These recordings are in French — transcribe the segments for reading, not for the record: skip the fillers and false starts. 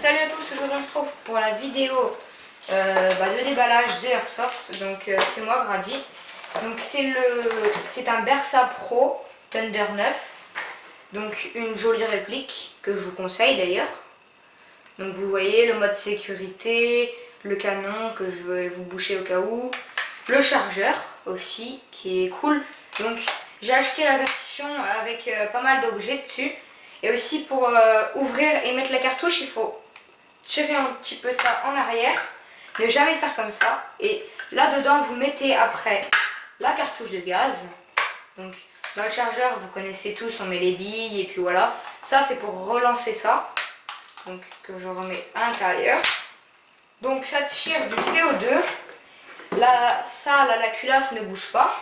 Salut à tous, aujourd'hui on se retrouve pour la vidéo de déballage de Airsoft. Donc c'est moi Grady. Donc c'est un Bersa Pro Thunder 9. Donc une jolie réplique que je vous conseille d'ailleurs. Donc vous voyez le mode sécurité, le canon que je vais vous boucher au cas où, le chargeur aussi qui est cool. Donc j'ai acheté la version avec pas mal d'objets dessus. Et aussi pour ouvrir et mettre la cartouche, il faut tirer un petit peu ça en arrière, ne jamais faire comme ça. Et là dedans vous mettez après la cartouche de gaz. Donc dans le chargeur vous connaissez tous, on met les billes et puis voilà. Ça c'est pour relancer ça. Donc que je remets à l'intérieur. Donc ça tire du CO2. Là, ça, la culasse ne bouge pas.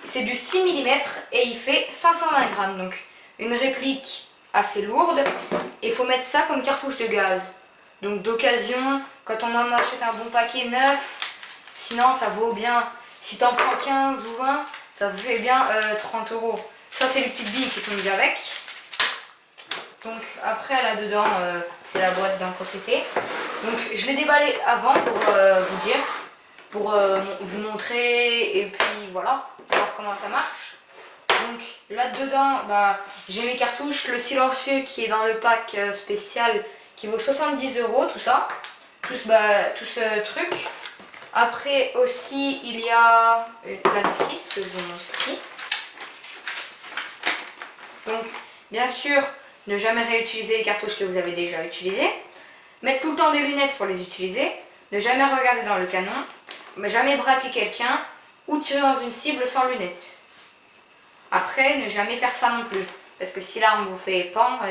C'est du 6 mm et il fait 520 grammes. Donc une réplique assez lourde. Et il faut mettre ça comme cartouche de gaz. Donc d'occasion, quand on en achète un bon paquet neuf, sinon ça vaut bien, si tu en prends 15 ou 20, ça fait bien 30 €. Ça c'est les petites billes qui sont mises avec. Donc après là dedans c'est la boîte d'un procédé. Donc je l'ai déballé avant pour vous dire, pour vous montrer et puis voilà, voir comment ça marche. Donc là dedans j'ai mes cartouches, le silencieux qui est dans le pack spécial qui vaut 70 € tout ça, plus tout ce truc. Après aussi il y a la notice que je vous montre ici. Donc bien sûr ne jamais réutiliser les cartouches que vous avez déjà utilisées. Mettre tout le temps des lunettes pour les utiliser. Ne jamais regarder dans le canon. Mais jamais braquer quelqu'un ou tirer dans une cible sans lunettes. Après, ne jamais faire ça non plus. Parce que si l'arme vous fait pendre,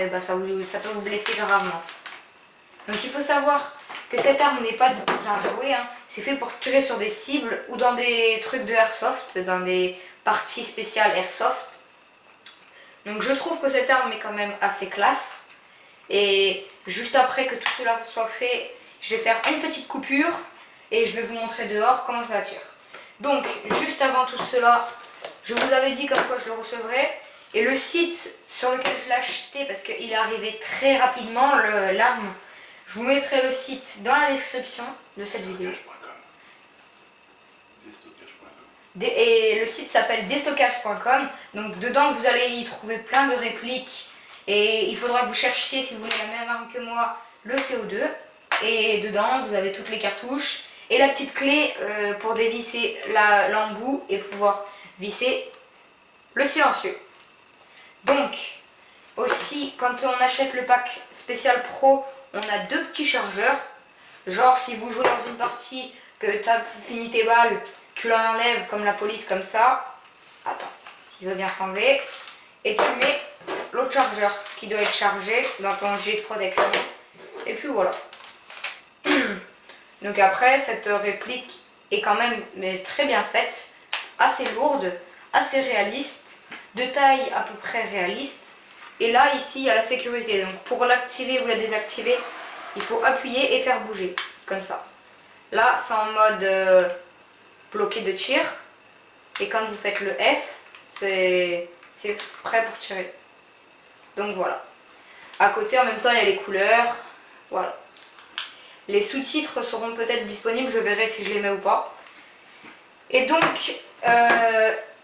ça peut vous blesser gravement. Donc il faut savoir que cette arme n'est pas un jouet. C'est fait pour tirer sur des cibles ou dans des trucs de Airsoft, dans des parties spéciales Airsoft. Donc je trouve que cette arme est quand même assez classe. Et juste après que tout cela soit fait, je vais faire une petite coupure et je vais vous montrer dehors comment ça tire. Donc juste avant tout cela, je vous avais dit comme quoi je le recevrais. Et le site sur lequel je l'ai acheté, parce qu'il est arrivé très rapidement, l'arme, je vous mettrai le site dans la description de cette vidéo. Et le site s'appelle destockage.com. Donc dedans vous allez y trouver plein de répliques. Et il faudra que vous cherchiez, si vous voulez la même arme que moi, le CO2. Et dedans vous avez toutes les cartouches. Et la petite clé pour dévisser l'embout et pouvoir visser le silencieux. Donc aussi quand on achète le pack spécial pro, on a deux petits chargeurs. Genre si vous jouez dans une partie que tu as fini tes balles, tu l'enlèves comme la police comme ça. Attends, s'il veut bien s'enlever. Et tu mets l'autre chargeur qui doit être chargé dans ton jet de protection. Et puis voilà. Donc après, cette réplique est quand même très bien faite. Assez lourde, assez réaliste. De taille à peu près réaliste. Et là, ici, il y a la sécurité. Donc pour l'activer ou la désactiver, il faut appuyer et faire bouger. Comme ça. Là, c'est en mode bloqué de tir. Et quand vous faites le F, c'est prêt pour tirer. Donc voilà. À côté, en même temps, il y a les couleurs. Voilà. Les sous-titres seront peut-être disponibles. Je verrai si je les mets ou pas. Et donc,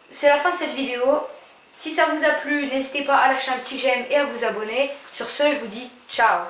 c'est la fin de cette vidéo. Si ça vous a plu, n'hésitez pas à lâcher un petit j'aime et à vous abonner. Sur ce, je vous dis ciao.